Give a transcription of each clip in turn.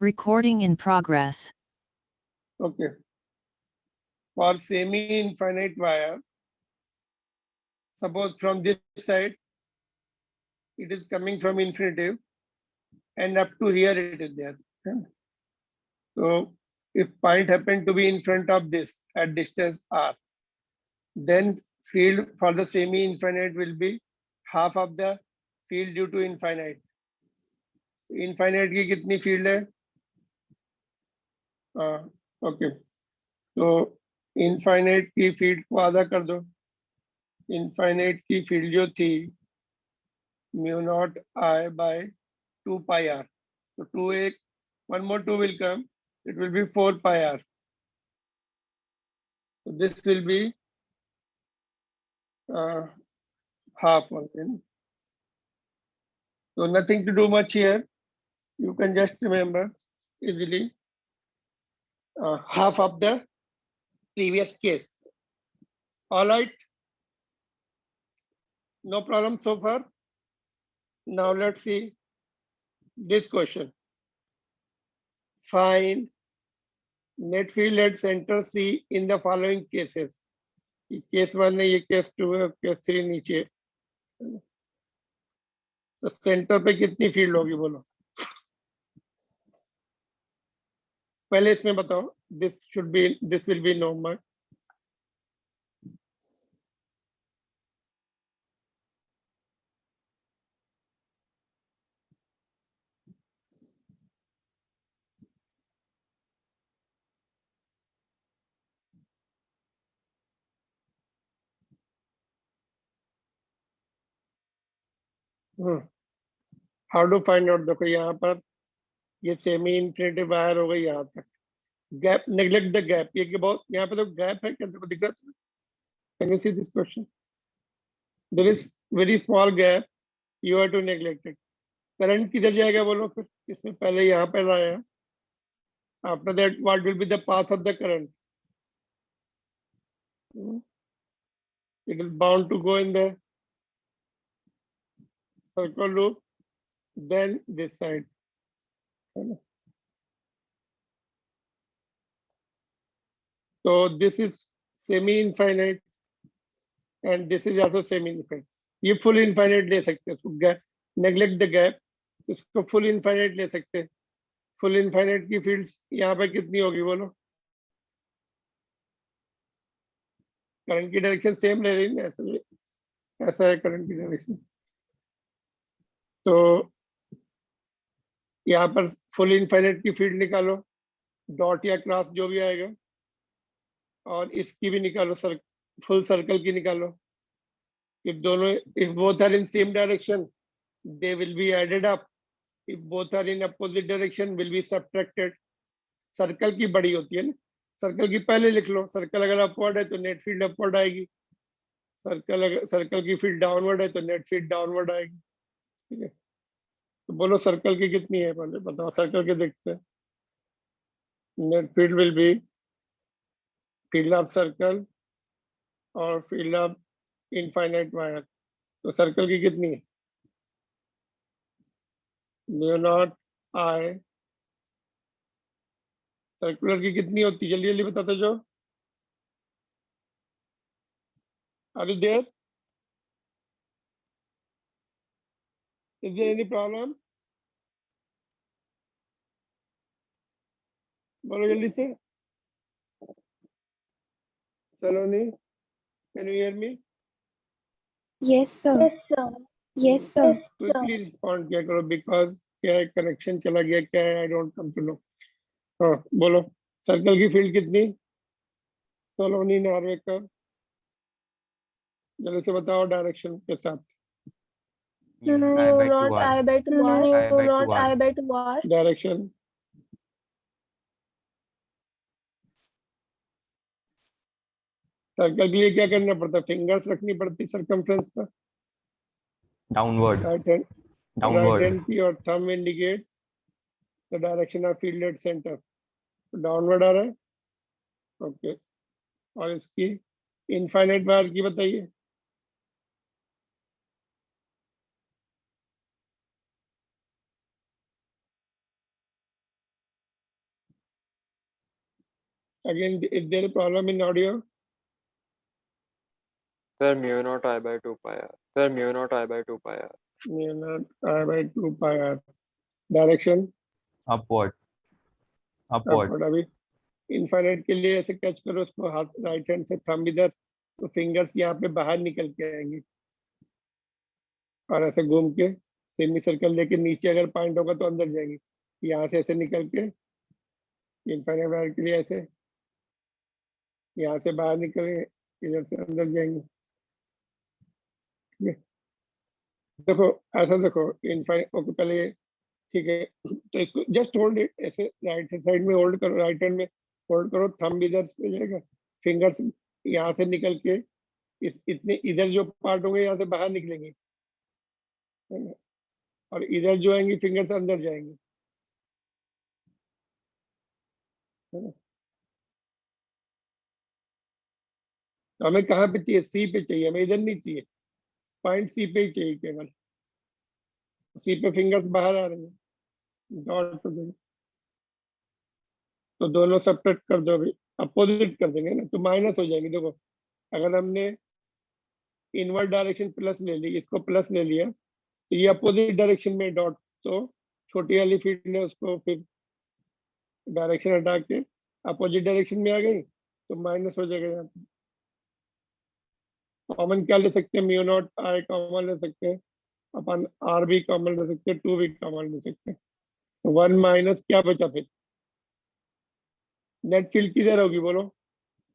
Recording in progress. Okay. For semi-infinite wire, suppose from this side, it is coming from infinitive, and up to here it is there. So if point happen to be in front of this at distance r, then field for the semi-infinite will be half of the field due to infinite. Infinite की कितनी field है? Okay. तो infinite की field को आधा कर दो. Infinite की field जो थी mu naught I by 2 pi r. So 2a, one more 2 will come. It will be 4 pi r. So this will be half one. So nothing to do much here. You can just remember easily half of the previous case. All right. No problem so far. Now let's see this question. Find net field at center C in the following cases. Case 1 है, ये case 2 है, case 3 नीचे. तो centre पे कितनी field होगी बोलो. पहले इसमें बताओ. This will be normal. How to find out. देखो यहाँ पर ये सेमी इन्फिनिटी वायर हो गई यहाँ तक. Gap, neglect the gap. ये बहुत यहाँ पे तो गैप है. कैसे को दिख रहा है? Can you see this question? There is very small gap. You have to neglect it. Current किधर जाएगा बोलो फिर? इसमें पहले यहाँ पे लाया. After that what will be the path of the current? It is bound to go in the circle loop, then this side. So this is semi-infinite and this is also semi-infinite. ये full infinite ले सकते हैं. इसको neglect the gap. इसको full infinite ले सकते हैं. Full infinite की fields यहाँ पे कितनी होगी बोलो? करंट की डायरेक्शन सेम ले रही है. ऐसा है करंट की डायरेक्शन. तो यहाँ पर फुल इनफाइनाइट की फील्ड निकालो. डॉट या क्रॉस जो भी आएगा. और इसकी भी निकालो. फुल सर्कल की निकालो. इफ दोनों, if both are in same direction, they will be added up. If both are in opposite direction, will be subtracted. Circle की बड़ी होती है ना. सर्कल की पहले लिख लो. सर्कल अगर अपवर्ड है तो नेट फील्ड अपवर्ड आएगी. सर्कल की फील्ड डाउनवर्ड है तो नेट फील्ड डाउनवर्ड आएगी. ठीक है. तो बोलो सर्कल की कितनी है पहले बताओ. सर्कल के देखते हैं. Net field will be field of circle और फील्ड ऑफ इनफाइनाइट वायर. तो सर्कल की कितनी है? म्यू नॉट आई. सर्कुलर की कितनी होती है? जल्दी जल्दी बताते जो. Are you there? Is there any problem? बोलो जल्दी से. Saloni, can you hear me? Yes, sir. Yes, sir. Yes, sir. Quickly respond किया करो. बिकॉज क्या है, कनेक्शन चला गया. क्या है, I don't come to know. हाँ बोलो. सर्कल की फील्ड कितनी? सलोनी नार्वेकर, जल्दी से बताओ डायरेक्शन के साथ. No, not I by 2R. No, not I by 2R. Direction. Circle के लिए क्या करना पड़ता? फिंगर्स रखनी पड़ती सर्कमफ्रेंस पर. Downward. Right hand की और thumb indicates the direction of field at center. Downward आ रहा है. ओके. और इसकी इनफाइनाइट वायर की बताइए. Again, is there a problem in audio? Sir, mu naught I by 2 pi r. Sir, mu naught I by 2 pi r. Mu naught I by 2 pi r. Direction Upward. Upward. upward. अभी infinite के लिए ऐसे catch करो उसको, हाथ right hand से thumb इधर, तो फिंगर्स यहाँ पे बाहर निकल के आएंगे और ऐसे घूम के सेमी सर्कल लेके नीचे अगर पॉइंट होगा तो अंदर जाएंगे, यहाँ से ऐसे निकल के इनफाइनाइट के लिए ऐसे यहाँ से बाहर निकलेंगे, इधर से अंदर जाएंगे। देखो ऐसा देखो इनफाइनाइट, ओके पहले ये ठीक है, तो इसको जस्ट होल्ड इट ऐसे, राइट साइड में होल्ड करो, राइट हैंड में होल्ड करो, थंब इधर से जाएगा, फिंगर्स यहाँ से निकल के इस इतने इधर जो पार्ट होंगे यहाँ से बाहर निकलेंगे, है ना? और इधर जो आएंगे फिंगर्स अंदर जाएंगे, है ना? तो हमें कहाँ पे चाहिए? सी पे चाहिए, हमें इधर नहीं चाहिए, पॉइंट सी पे ही चाहिए केवल। सी पे फिंगर्स बाहर आ रहे हैं, डॉट कर देंगे, तो दोनों सेपरेट कर दो, अभी अपोजिट कर देंगे ना, तो माइनस हो जाएंगे। देखो अगर हमने इनवर्ड डायरेक्शन प्लस ले ली, इसको प्लस ले लिया, तो ये अपोजिट डायरेक्शन में डॉट, तो छोटी वाली फील्ड ने उसको फिर डायरेक्शन हटा के अपोजिट डायरेक्शन में आ गई, तो माइनस हो जाएगा। यहाँ पे कॉमन क्या ले सकते हैं? म्यू नॉट आई कॉमन ले सकते हैं, अपन आर भी कॉमन ले सकते हैं, 2 भी कॉमन ले सकते हैं, तो 1 माइनस क्या बचा फिर? नेट फील्ड किधर होगी बोलो?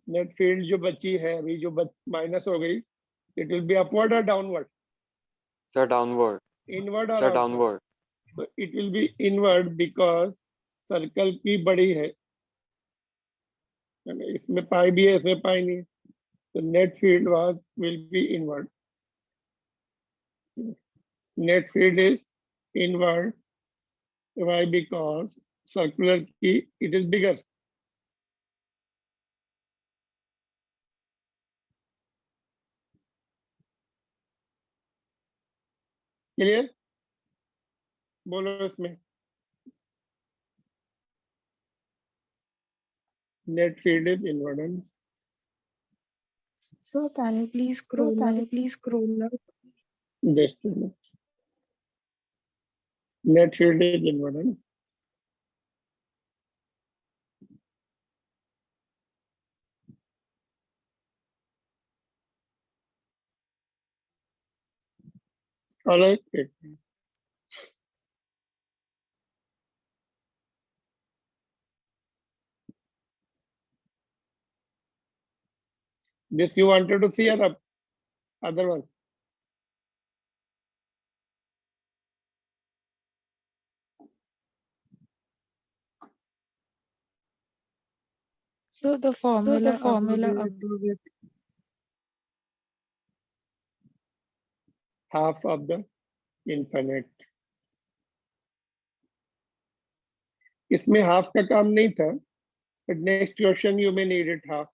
नेट फील्ड जो बची है अभी, जो माइनस हो गई, इट विल बी अपवर्ड और डाउनवर्ड? Sir, downward. इनवर्ड और Sir, आउटवर्ड? downward. तो it will be inward because circle की बड़ी है ना? इसमें पाई भी है, इसमें पाई नहीं है, तो net field was will be inward. Net field is inward why? Because circular की इट इज बिगर। क्लियर? बोलो इसमें नेट फील्ड इज इनवर्ड है। Sir, can you please scroll up? Just net field is inward है। Alright, this you wanted to see or other one? So the formula above it. Half of the infinite. इसमें half का काम नहीं था, but next question you may need it half.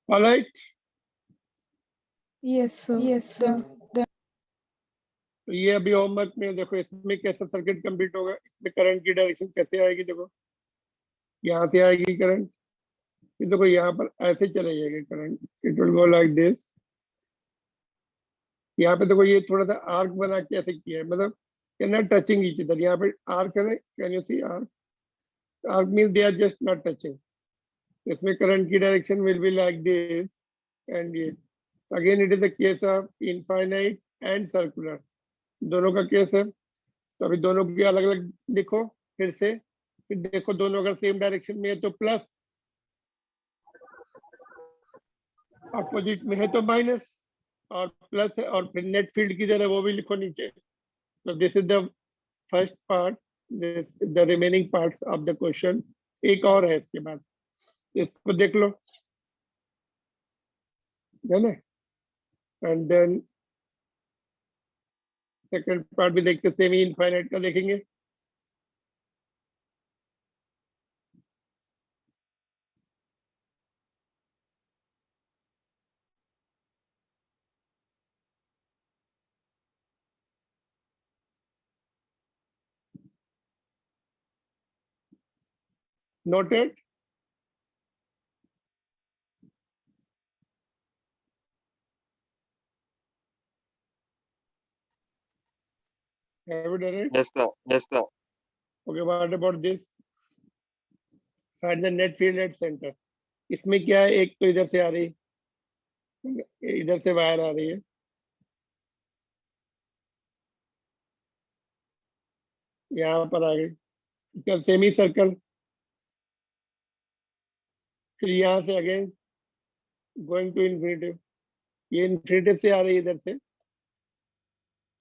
All right. Yes, sir. तो ये अभी homework में देखो, इसमें कैसा सर्किट कंप्लीट होगा, इसमें करंट की डायरेक्शन कैसे आएगी। देखो यहाँ से आएगी करंट, फिर देखो यहाँ पर ऐसे चले जाएगी current, it will go like this. यहाँ पे देखो ये थोड़ा सा आर्क बना के ऐसे किया है, मतलब नॉट टचिंग ईच अदर। यहाँ पे आर्क है, can you see arc? Arc means they are just not touching. इसमें करंट की direction will be like this, and ये again it is the case of infinite and circular, दोनों का case है। तो अभी दोनों की अलग अलग लिखो फिर से, फिर देखो दोनों अगर सेम डायरेक्शन में है तो प्लस, अपोजिट में है तो माइनस, और प्लस है, और फिर नेट फील्ड किधर है वो भी लिखो नीचे। तो this is the first part, this the remaining parts of the question. एक और है इसके बाद, इसको देख लो, है ना? एंड देन सेकंड पार्ट भी देखते, सेमी इनफाइनाइट का देखेंगे। Noted? Have you done it? Yes, sir. Yes, sir. Okay, what about this? Find the net field at center. इसमें क्या है, एक तो इधर से आ रही है, इधर से वायर आ रही है, यहाँ पर आ गई, सेमी सर्कल, फिर यहाँ से अगेन गोइंग टू इन्फिनिटिव, ये इन्फिनिटिव से आ रही है इधर से,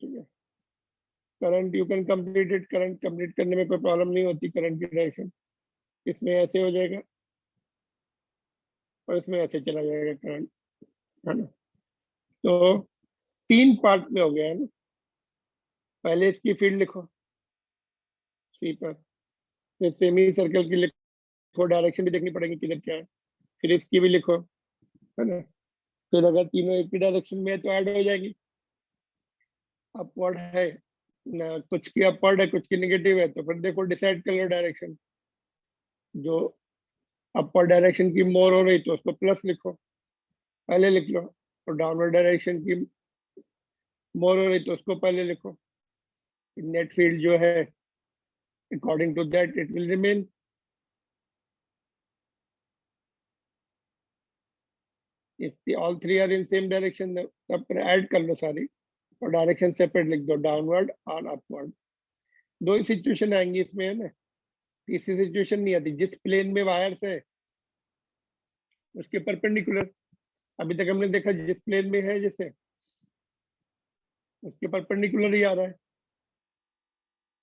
ठीक है। Current you can complete it, current complete करने में कोई प्रॉब्लम नहीं होती, करंट की डायरेक्शन इसमें ऐसे हो जाएगा और इसमें ऐसे चला जाएगा करंट, है ना। तो 3 पार्ट में हो गया है ना। पहले इसकी फील्ड लिखो सी पर, फिर सेमी सर्कल की लिखो, डायरेक्शन भी देखनी पड़ेगी किधर क्या है, फिर इसकी भी लिखो, है ना। फिर अगर तीनों एक ही डायरेक्शन में है तो ऐड हो जाएगी। अपवर्ड है ना, कुछ की अपवर्ड है कुछ की नेगेटिव है, तो फिर देखो डिसाइड कर लो डायरेक्शन। जो अपवर्ड डायरेक्शन की मोर हो रही तो उसको प्लस लिखो, पहले लिख लो, और डाउनवर्ड डायरेक्शन की मोर हो रही तो उसको पहले लिखो। नेट फील्ड जो है according to that it will remain. if all three are in same direction, तब पर ऐड कर लो सारी और डायरेक्शन सेपरेट लिख दो, डाउनवर्ड और अपवर्ड। 2 ही सिचुएशन आएंगी इसमें, है ना। तीसरी सिचुएशन नहीं आती, जिस प्लेन में वायर्स है उसके परपेंडिकुलर। अभी तक हमने देखा जिस प्लेन में है जैसे उसके परपेंडिकुलर ही आ रहा है,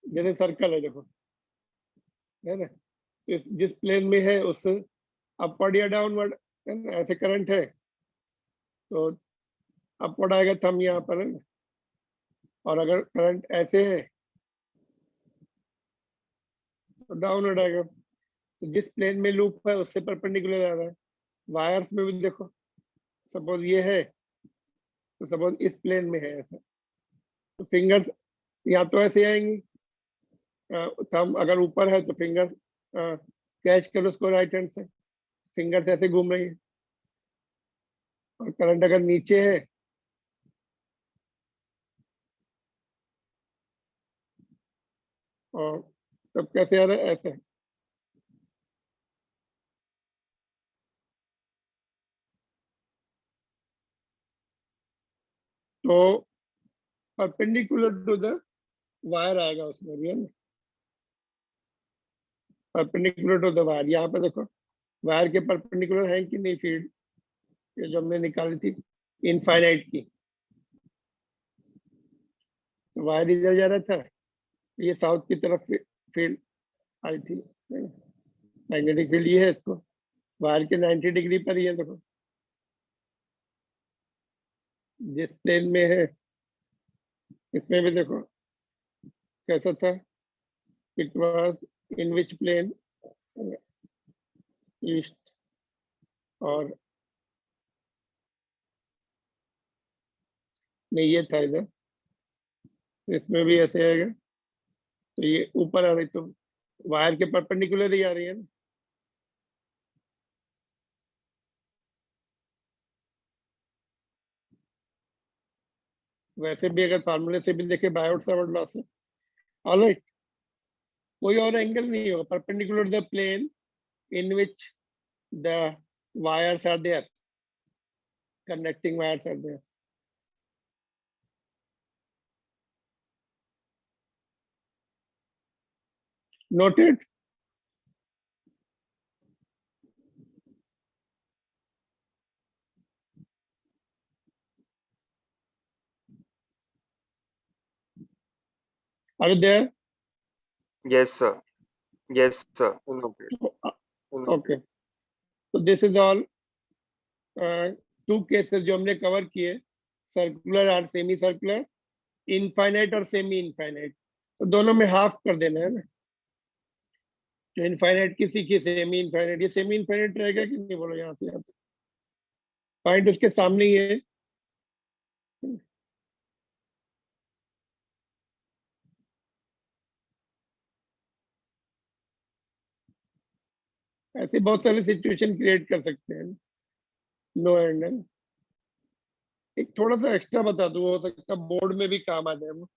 जैसे सर्कल है देखो, है ना। तो जिस प्लेन में है उससे अपवर्ड या डाउनवर्ड, है ना। ऐसे करंट है तो अपवर्ड आएगा थंब यहाँ पर, है ना। और अगर करंट ऐसे है तो डाउनवर्ड आएगा। तो जिस प्लेन में लूप है उससे परपेंडिकुलर आ रहा है। वायर्स में भी देखो, सपोज ये है तो सपोज इस प्लेन में है ऐसा, तो फिंगर्स या तो ऐसे आएंगी, थंब अगर ऊपर है तो फिंगर कैच करो उसको राइट हैंड से, फिंगर्स ऐसे घूम रही है। और करंट अगर नीचे है और तब कैसे आ रहा है, ऐसे। तो परपेंडिकुलर टू द वायर आएगा उसमें भी, है ना। परपेंडिकुलर टू द वायर, यहाँ पे देखो वायर के परपेंडिकुलर है कि नहीं फील्ड, ये जो हमने निकाली थी इनफाइनाइट की, तो वायर इधर जा रहा था, ये साउथ की तरफ फील्ड आई थी, मैग्नेटिक फील्ड ये है, इसको वायर के 90 डिग्री पर ही है देखो, जिस प्लेन में है इसमें भी देखो कैसा था, it was in which plane, east, और नहीं ये था इधर, इसमें भी ऐसे आएगा। तो ये ऊपर आ रही तो वायर के परपेंडिकुलर ही आ रही है ना। वैसे भी अगर फार्मूले से भी देखे बायोट सावर्ट लॉ से, ऑलराइट, कोई और एंगल नहीं होगा perpendicular the plane in which the wires are there, connecting wires are there. Noted? Are you there? Yes, sir. Yes, sir. Noted. Noted. Okay. So this is all 2 cases जो हमने cover किए, circular और semi circular, infinite और semi infinite. तो दोनों में half कर देना है ना। तो इनफाइनाइट की सीखी, सेमी इनफाइनाइट, ये सेमी इनफाइनाइट रहेगा कि नहीं बोलो, यहाँ से पॉइंट उसके सामने ही है। ऐसे बहुत सारे सिचुएशन क्रिएट कर सकते हैं नो एंड एन। एक थोड़ा सा एक्स्ट्रा बता दूं, हो सकता है बोर्ड में भी काम आ जाए वो।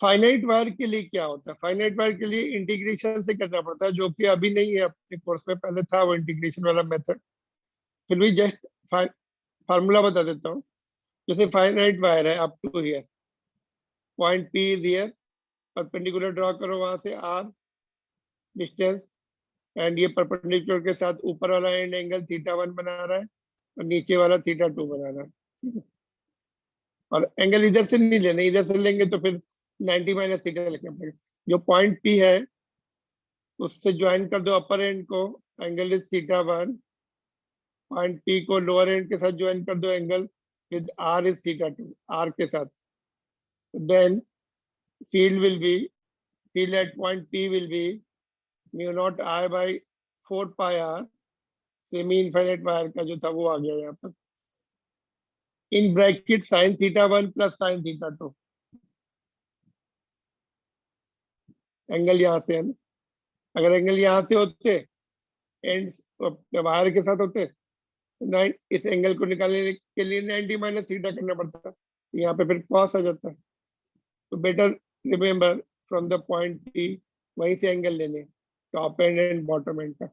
फाइनाइट वायर के लिए क्या होता है? फाइनाइट वायर के लिए इंटीग्रेशन से करना पड़ता है, जो कि अभी नहीं है अपने कोर्स में, पहले था वो इंटीग्रेशन वाला मेथड। फिर भी जस्ट फार्मूला बता देता हूँ। जैसे फाइनाइट वायर है up to here, point P is here, perpendicular draw करो वहां से आर डिस्टेंस, एंड ये परपेंडिकुलर के साथ ऊपर वाला एंड एंगल θ1 बना रहा है और नीचे वाला θ2 बना रहा है। और एंगल इधर से नहीं लेना, इधर से लेंगे तो फिर 90 माइनस थीटा लिखना पड़ेगा। जो पॉइंट पी है उससे ज्वाइन कर दो अपर एंड को, एंगल इज θ1। पॉइंट पी को लोअर एंड के साथ ज्वाइन कर दो, angle with R is θ2, R के साथ। Then field will be, field at point P will be mu naught I by 4 pi R, semi infinite wire का जो था वो आ गया यहाँ पर, in bracket sin θ1 plus sin θ2। Angle यहाँ से है ना, अगर एंगल यहाँ से होते एंड वायर के साथ होते तो इस एंगल को निकालने के लिए 90 माइनस थीटा करना पड़ता, यहाँ पे फिर cos आ जाता। तो better remember from the point P वहीं से एंगल लेने, top and and bottom and का।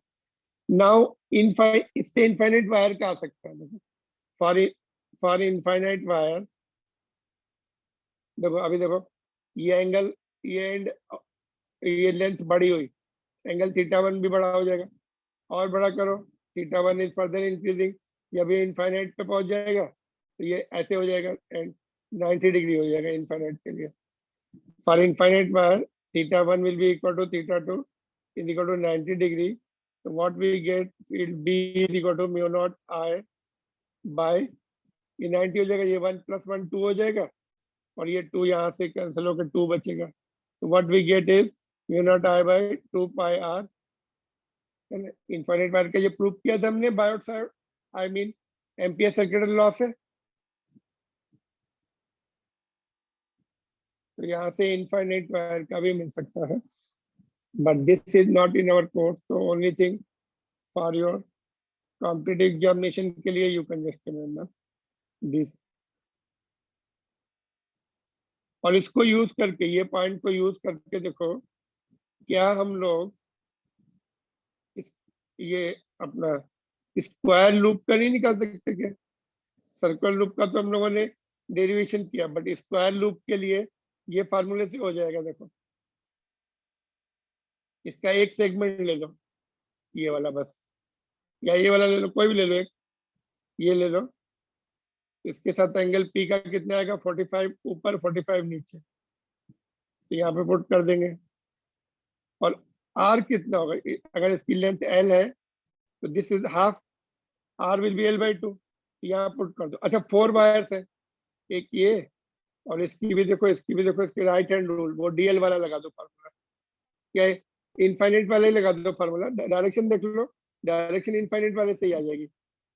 नाउ इससे इनफाइनाइट वायर का आ सकता है। फॉर इनफाइनाइट वायर देखो, अभी देखो ये एंगल, ये एंड, ये लेंथ बड़ी हुई, एंगल θ1 भी बड़ा हो जाएगा, और बड़ा करो, θ1 इज फर्दर इंक्रीजिंग, जब ये इनफाइनाइट पे पहुंच जाएगा तो ये ऐसे हो जाएगा एंड 90 डिग्री हो जाएगा इनफाइनाइट के लिए। For infinite wire θ1 will be equal to θ2 is equal to 90 degree. So what we get will be is equal to mu naught I by, ये 90 हो जाएगा, ये 1 + 1 2 हो जाएगा, और ये 2 यहाँ से कैंसिल होकर 2 बचेगा। तो what we get is mu naught I by 2 pi r। Infinite wire का ये प्रूव किया था हमने बायोट साहब, I mean Ampere circuit law से। तो यहाँ से इनफाइनाइट वायर का भी मिल सकता है, but this is not in our course. तो only thing for your competitive examination के लिए you can just remember this. और इसको यूज करके, ये पॉइंट को यूज करके देखो, क्या हम लोग ये अपना स्क्वायर लूप का नहीं निकाल सकते क्या? सर्कुलर लूप का तो हम लोगों ने डेरिवेशन किया, बट स्क्वायर लूप के लिए ये फार्मूले से हो जाएगा। देखो इसका एक सेगमेंट ले लो, ये वाला बस, या ये वाला ले लो, कोई भी ले लो एक, ये ले लो। इसके साथ एंगल पी का कितना आएगा, 45 ऊपर 45 नीचे, तो यहाँ पे पुट कर देंगे। और आर कितना होगा, अगर इसकी लेंथ एल है तो this is half, R will be L by 2, यहाँ पुट कर दो। अच्छा 4 वायर्स है, एक ये और इसकी भी देखो, इसकी भी देखो, इसके राइट हैंड रूल वो डीएल वाला लगा दो फार्मूला, क्या इनफाइनाइट वाले ही लगा दो फार्मूला। डायरेक्शन देख लो, डायरेक्शन इनफाइनाइट वाले से ही आ जाएगी।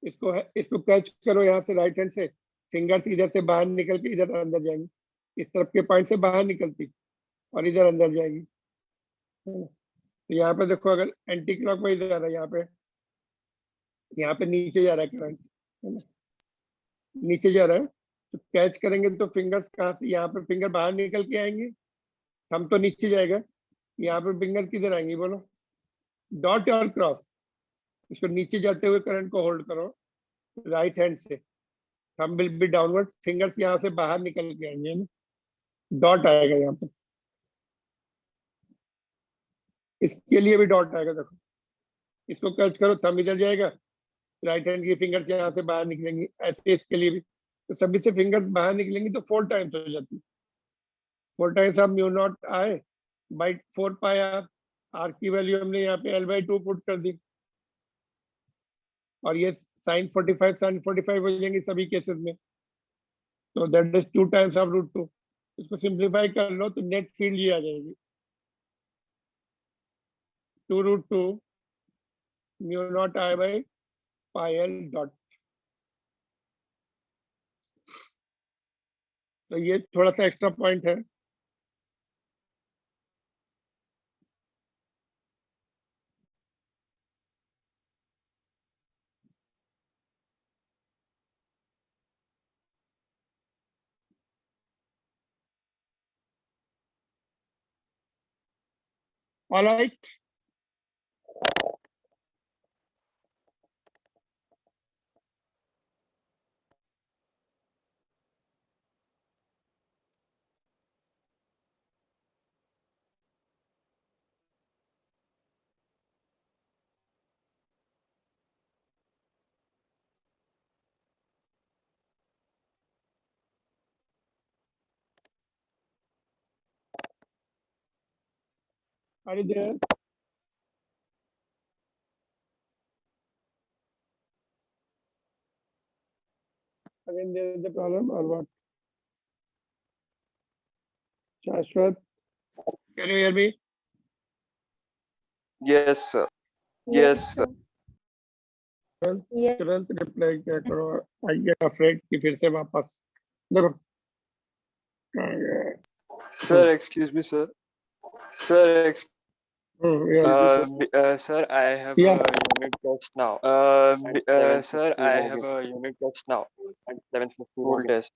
इसको कैच करो यहाँ से, राइट हैंड से, फिंगर्स इधर से बाहर निकल के इधर अंदर जाएंगी, इस तरफ के पॉइंट से बाहर निकलती और इधर अंदर जाएगी। तो यहाँ पे देखो, अगर एंटी क्लॉकवाइज जा रहा है, यहाँ पे नीचे जा रहा है करंट, है ना, नीचे जा रहा है, तो कैच करेंगे तो फिंगर्स कहाँ से, यहाँ पे फिंगर बाहर निकल के आएंगे, थंब तो नीचे जाएगा, यहाँ पे फिंगर किधर आएंगी बोलो, डॉट और क्रॉस। इसको नीचे जाते हुए करंट को होल्ड करो राइट हैंड से, thumb will B downward, fingers यहाँ से बाहर निकल के आएंगे, डॉट आएगा यहाँ पे, इसके लिए भी डॉट आएगा। देखो इसको कैच करो, थंब इधर जाएगा, राइट हैंड की फिंगर्स यहाँ से बाहर निकलेंगी, ऐसे इसके लिए भी। तो सभी से फिंगर्स बाहर निकलेंगी तो 4 टाइम्स हो जाती है, 4 times of mu naught I by 4 pi R. R की वैल्यू हमने यहाँ पे L बाई 2 पुट कर दी, और ये sin 45 हो जाएंगे सभी केसेस में, तो दैट इज 2 टाइम्स ऑफ √2। इसको सिंप्लीफाई कर लो तो नेट फील्ड ये आ जाएगी 2√2 mu naught I by pi L dot. तो ये थोड़ा सा एक्स्ट्रा पॉइंट है। All right. Are you there? Again, there is a problem or what? Shashwat, can you hear me? Yes, sir. Yes, sir. तुरंत reply क्या करो, I get afraid कि फिर से वापस देखो कहाँ गया? Sir, excuse me, sir. Sir, Yes. sir, I have Yeah. a unit test now. Sir, I have a unit test now. At 7:50. School test.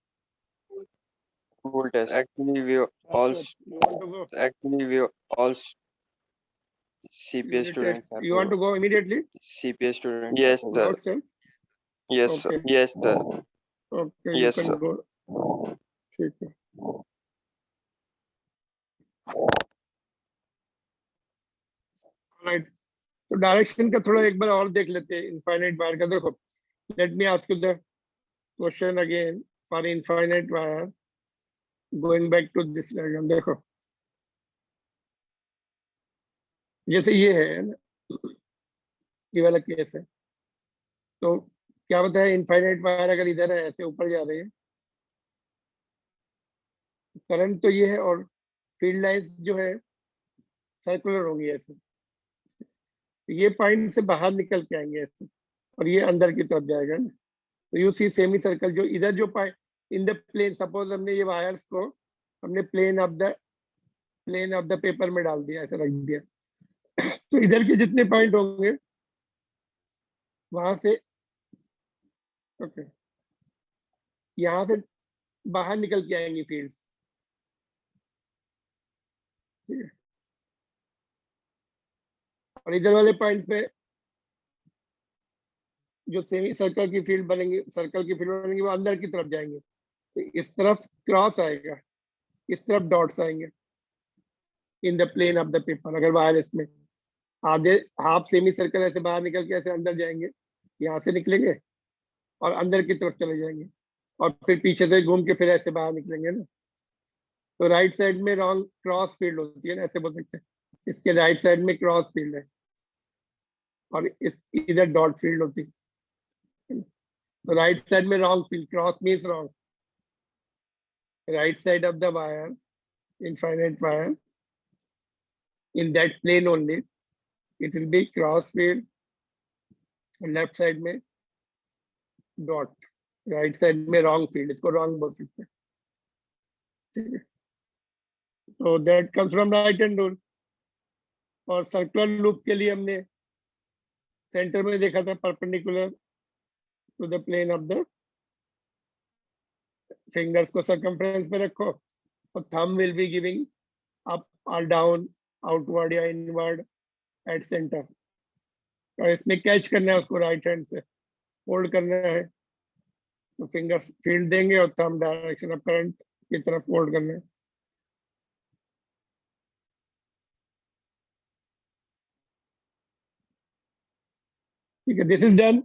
School test. Actually, we all. You want to go? Actually, we all CPS Unit students. test. You want to go immediately? CPS students. Yes, sir. Without self? Yes, sir. Okay. Yes, sir. Okay, Yes, you can sir. go. ठीक है. Right. तो direction का थोड़ा एक बार और देख लेते हैं. इनफाइनाइट वायर का देखो. Let me ask you the question again for infinite wire. Going back to this diagram, देखो. जैसे ये है ना, ये वाला केस है. तो क्या होता है, इनफाइनाइट वायर अगर इधर है, ऐसे ऊपर जा रही है, करंट तो ये है और फील्ड लाइंस जो है सर्कुलर होंगी ऐसे. ये पॉइंट से बाहर निकल के आएंगे ऐसे और ये अंदर की तरफ जाएगा ना. तो यू सी सेमी सर्कल जो इधर जो point in the plane, suppose हमने ये वायर्स को हमने प्लेन ऑफ द पेपर में डाल दिया, ऐसे रख दिया. तो इधर के जितने पॉइंट होंगे वहां से ओके यहां से बाहर निकल के आएंगी फील्ड्स. ठीक है. और इधर वाले पॉइंट्स पे जो सेमी सर्कल की फील्ड बनेंगी, वो अंदर की तरफ जाएंगे. तो इस तरफ क्रॉस आएगा, इस तरफ डॉट्स आएंगे in the plane of the paper. अगर वायर इसमें आधे हाफ सेमी सर्कल ऐसे बाहर निकल के ऐसे अंदर जाएंगे, यहाँ से निकलेंगे और अंदर की तरफ चले जाएंगे और फिर पीछे से घूम के फिर ऐसे बाहर निकलेंगे ना. तो राइट साइड में रॉन्ग क्रॉस फील्ड होती है ना, ऐसे बोल सकते हैं. इसके राइट साइड में क्रॉस फील्ड है और इस इधर डॉट फील्ड होती है. तो राइट साइड में wrong field, cross means wrong. Right side of the wire, infinite wire, in that plane only it will be cross field. Left side में डॉट, राइट साइड में रॉन्ग फील्ड. इसको wrong बोल सकते हैं. ठीक है. तो that comes from right hand rule. और सर्कुलर लूप के लिए हमने सेंटर में देखा था perpendicular to the plane of the fingers को सर्कमफ्रेंस पे रखो और thumb will be giving up और डाउन, आउटवर्ड या इनवर्ड एट सेंटर. और इसमें कैच करना है उसको, राइट हैंड से होल्ड करना है. तो फिंगर्स फील्ड देंगे और थंब डायरेक्शन ऑफ करंट की तरफ होल्ड करना है. ठीक है. This is done.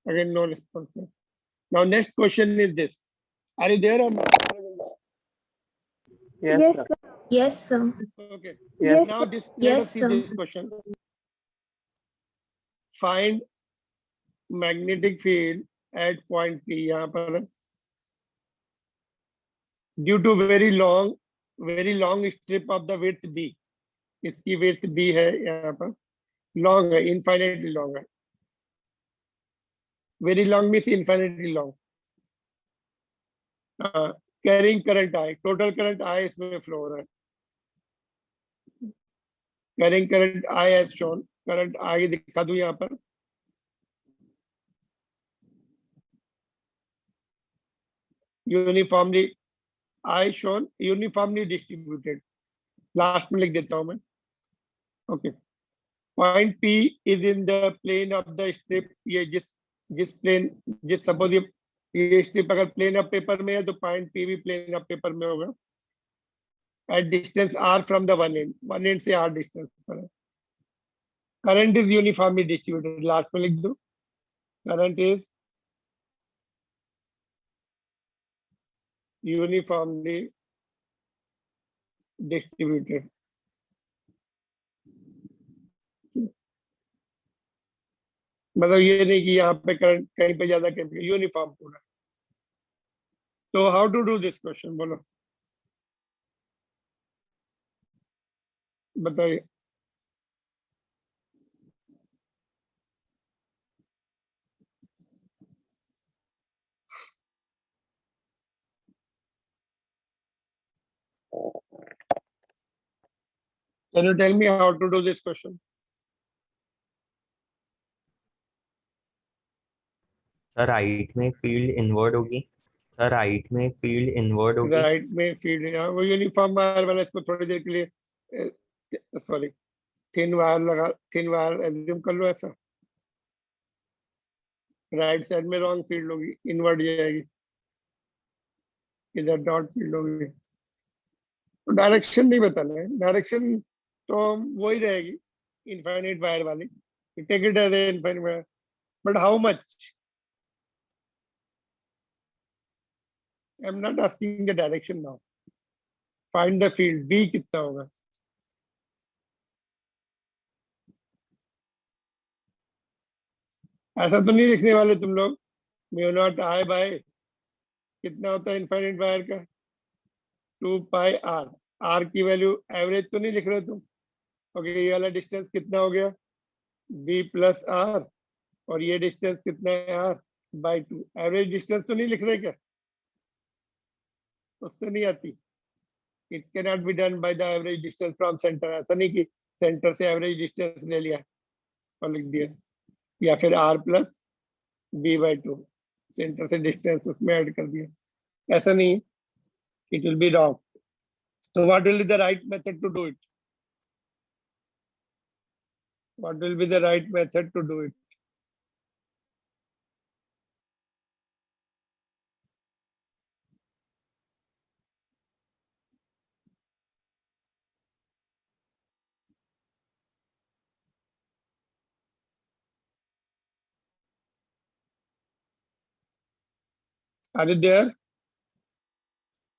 Again, no response. Now, next question is this. Are you there or not? Yes, sir. Yes, sir. Okay. Yes, Now, let us Yes, see sir. this question. Find magnetic field at point P. यहाँ पर due to very long strip of the width B. इसकी width B है यहाँ पर, long है, infinitely long है. Very long means infinitely long. Carrying current I, total current I इसमें flow हो रहा है. Carrying current I as shown. Current I दिखा दूं यहाँ पर. Uniformly I shown uniformly distributed, last में लिख देता हूं मैं। Okay, point P is in the plane of the strip. ये जिस प्लेन, जिस सपोज ये स्ट्रिप अगर प्लेन ऑफ पेपर में है तो पॉइंट P भी प्लेन ऑफ पेपर में होगा। At distance R from the one and से R डिस्टेंस पर है। Current is uniformly distributed, last में लिख दो करंट इज यूनिफॉर्मली डिस्ट्रीब्यूटेड। मतलब ये नहीं कि यहाँ पे करंट कहीं पे ज्यादा कहीं पे, यूनिफॉर्म पूरा। तो how to do this question, बोलो बताइए। Can you tell me how to do this question? Sir right में फील्ड इनवर्ड होगी, सर राइट में फील्ड इनवर्ड होगी। राइट में फील्ड, यहाँ वो यूनिफॉर्म वायर वाला, इसको थोड़ी देर के लिए सॉरी थिन वायर लगा, थिन वायर एज्यूम कर लो ऐसा। राइट साइड में रॉन्ग फील्ड होगी, इनवर्ड जाएगी, इधर डॉट फील्ड होगी। तो डायरेक्शन नहीं बताना है, डायरेक्शन तो वही रहेगी इनफाइनाइट वायर वाली, take it as infinite wire, but how much? I am not asking the direction now, find the field, B कितना होगा। ऐसा तो नहीं लिखने वाले तुम लोग म्यू नॉट आई बाय कितना होता है इनफाइनाइट वायर का, 2 पाई आर। आर की वैल्यू एवरेज तो नहीं लिख रहे तुम। ओके, ये वाला डिस्टेंस कितना हो गया, बी प्लस आर, और ये डिस्टेंस कितना है, आर बाई 2। एवरेज डिस्टेंस तो नहीं लिख रहे क्या, उससे नहीं आती। It can not be done by the average distance from centre. ऐसा नहीं कि सेंटर से एवरेज डिस्टेंस ले लिया और लिख दिया, या फिर R plus B by 2 centre से डिस्टेंस उसमें ऐड कर दिया, ऐसा नहीं, it will be wrong. So what will be the right method to do it? What will be the right method to do it? Are you there?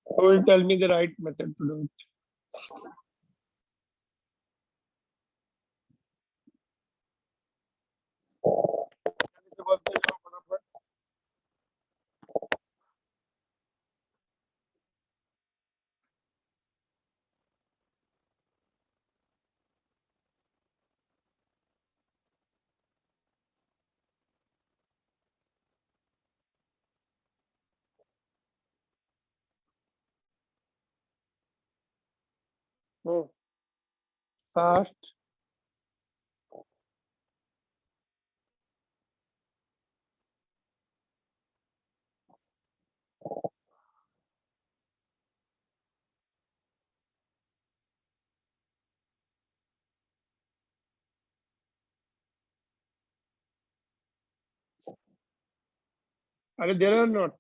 Who will tell me the right method to do it? Oh, fast. Are you there or not?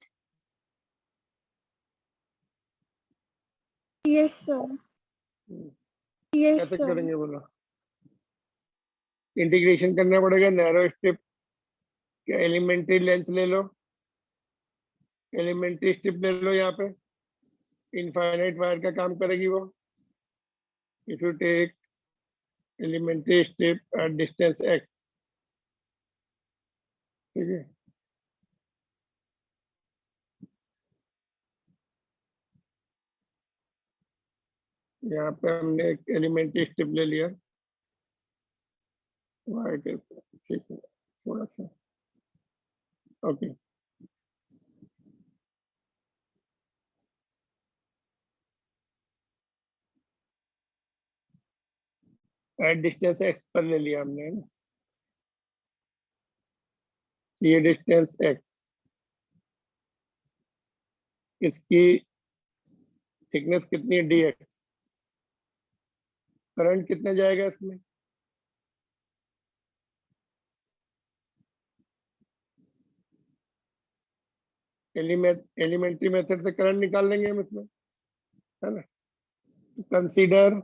Yes, sir. Yes, कैसे sir. करेंगे बोलो? Integration करना पड़ेगा, narrow strip का elementary length ले लो, elementary strip ले लो, यहाँ पे इनफाइनाइट वायर का काम करेगी वो। If you take elementary strip at distance x, ठीक है, यहाँ पे हमने एक एलिमेंट्री स्ट्रिप ले लिया, वाइट ठीक है, थोड़ा सा ओके। एट डिस्टेंस x पर ले लिया हमने, है ना, ये डिस्टेंस x, इसकी थिकनेस कितनी है dx, करंट कितना जाएगा इसमें, एलिमेंट्री मेथड से करंट निकाल लेंगे हम इसमें, है ना। Consider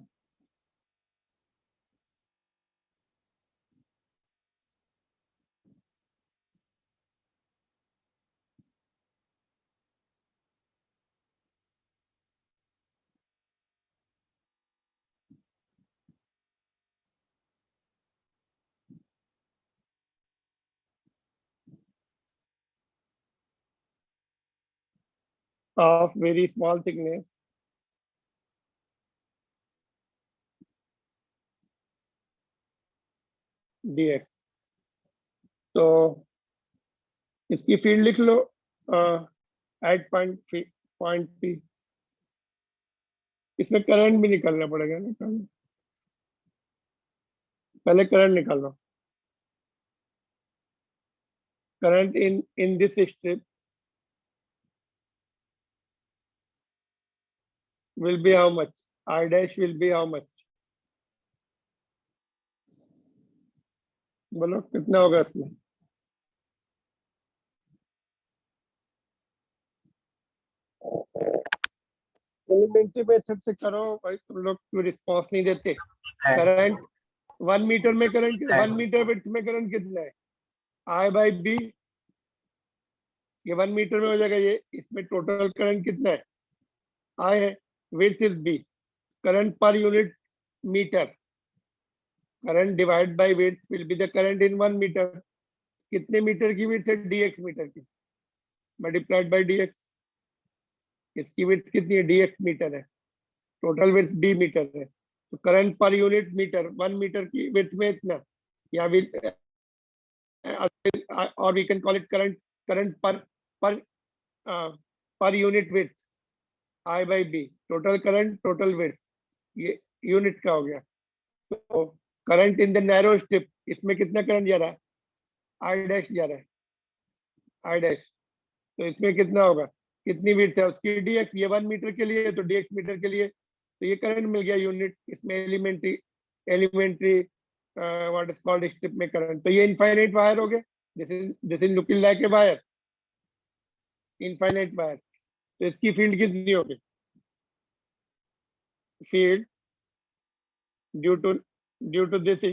of very small thickness dx। तो इसकी फील्ड लिख लो एट पॉइंट पी। इसमें करंट भी निकालना पड़ेगा ना, पहले करंट निकालो। Current in this strip will be how much, I dash will be how much, बोलो कितना होगा इसमें। एलिमेंट्री मेथड से करो भाई, तुम लोग क्यों रिस्पॉन्स नहीं देते। करंट 1 मीटर में करंट 1 मीटर विड्थ में करंट कितना है, I by B, ये 1 मीटर में हो जाएगा। ये इसमें टोटल करंट कितना है, I है, width is B, current per unit metre, current divide by width will be the current in 1 metre. कितने मीटर की विड्थ है, dx मीटर की, मल्टीप्लाइड बाय dx। इसकी विड्थ कितनी है, dx मीटर है, टोटल विड्थ b मीटर है, तो current per unit metre 1 metre की विड्थ में इतना, या और we can call it current per unit width I by B, total current total width, ये यूनिट का हो गया। तो current in the narrow strip, इसमें कितना करंट जा रहा है, I डैश जा रहा है, I डैश। तो इसमें कितना होगा, कितनी विड्थ है उसकी dx, ये 1 मीटर के लिए, तो dx मीटर के लिए, तो ये करंट मिल गया यूनिट। इसमें elementary what is called strip में करंट। तो ये इनफाइनाइट वायर हो गया, this is looking like a wire, infinite wire. तो इसकी फील्ड कितनी होगी, फील्ड ड्यू टू दिस,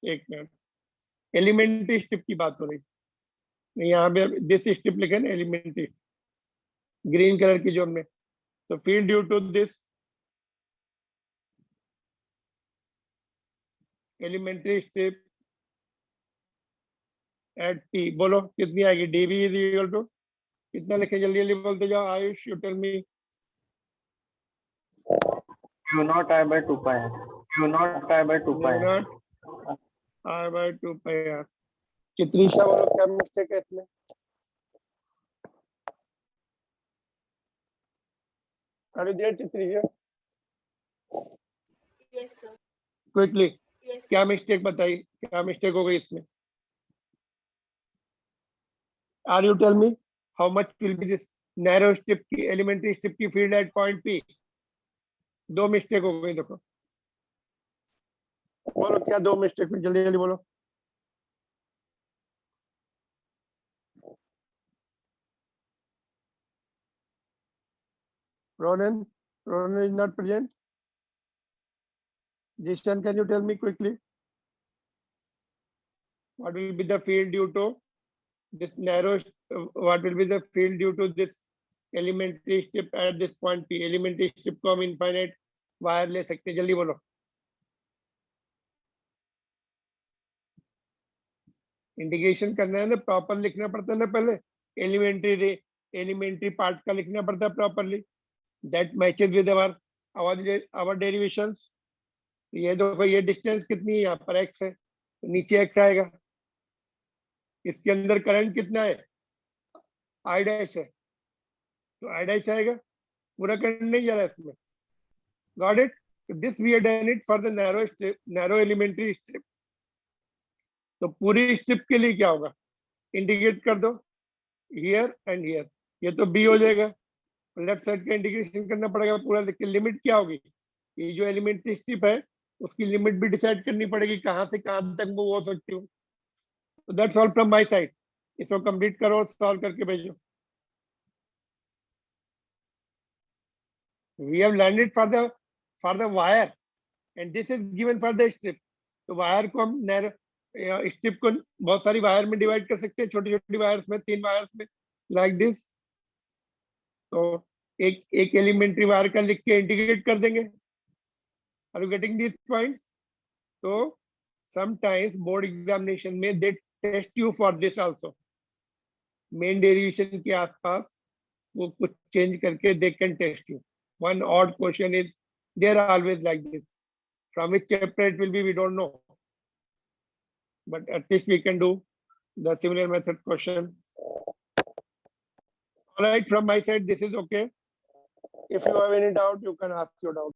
एक मिनट, एलिमेंट्री स्ट्रिप की बात हो रही, यहाँ पे दिस स्ट्रिप लिखे ना, एलिमेंट्री ग्रीन कलर की जो हमने, तो field due to this elementary strip at P, बोलो कितनी आएगी, dV इज इक्वल टू कितना लिखे, जल्दी जल्दी बोलते जाओ। Ayush you tell me. Q naught I by 2 pi r. Q naught I by 2 pi r. I by 2 pi r। Chitrisha बोलो क्या मिस्टेक है इसमें, अरे देर Chitrisha, Yes, sir. Quickly Yes. क्या मिस्टेक बताई, क्या मिस्टेक हो गई इसमें। Are you tell me how much will be this narrow strip की, एलिमेंट्री स्ट्रिप की फील्ड एट पॉइंट P। दो मिस्टेक हो गई, देखो बोलो क्या दो मिस्टेक में, जल्दी जल्दी बोलो। Ronan is not present. Jishan, can you tell me quickly what will be the field due to this narrow, what will be the field due to this elementary strip at this point P? Elementary strip को हम infinite wire ले सकते हैं, जल्दी बोलो। Indication करना है ना, प्रॉपर लिखना पड़ता है ना, पहले एलिमेंट्री पार्ट का लिखना पड़ता है properly, that matches with our derivations. ये देखो ये डिस्टेंस कितनी है, यहाँ पर x है, तो नीचे x आएगा। इसके अंदर करंट कितना है, I डैश है, तो I डैश आएगा, पूरा करंट नहीं जा रहा है इसमें। Got it. This we have done it for the narrow elementary strip. तो पूरी स्ट्रिप के लिए क्या होगा, इंडिकेट कर दो, हियर एंड हियर, ये तो बी हो जाएगा, लेफ्ट साइड का इंटीग्रेशन करना पड़ेगा पूरा, लेकिन लिमिट क्या होगी, ये जो एलिमेंट्री स्ट्रिप है उसकी लिमिट भी डिसाइड करनी पड़ेगी, कहां से कहां तक मूव हो सकती हूँ। That's all from my side, इसको कंप्लीट करो, सॉल्व करके भेजो। We have learned it for the wire and this is given for the strip. तो वायर को हम स्ट्रिप को बहुत सारी वायर में डिवाइड कर सकते हैं, छोटी छोटी वायर्स में, 3 वायर्स में, लाइक दिस। तो एक एलिमेंट्री वायर का लिख के इंटीग्रेट कर देंगे। Are you getting this points? तो समटाइम्स बोर्ड एग्जामिनेशन में they test you for this also, main derivation के आसपास वो कुछ चेंज करके they can test you. One odd question is there always like this. From which chapter it will be, we don't know. But at least we can do the similar method question. All right, from my side, this is okay. If you have any doubt, you can ask your doubt.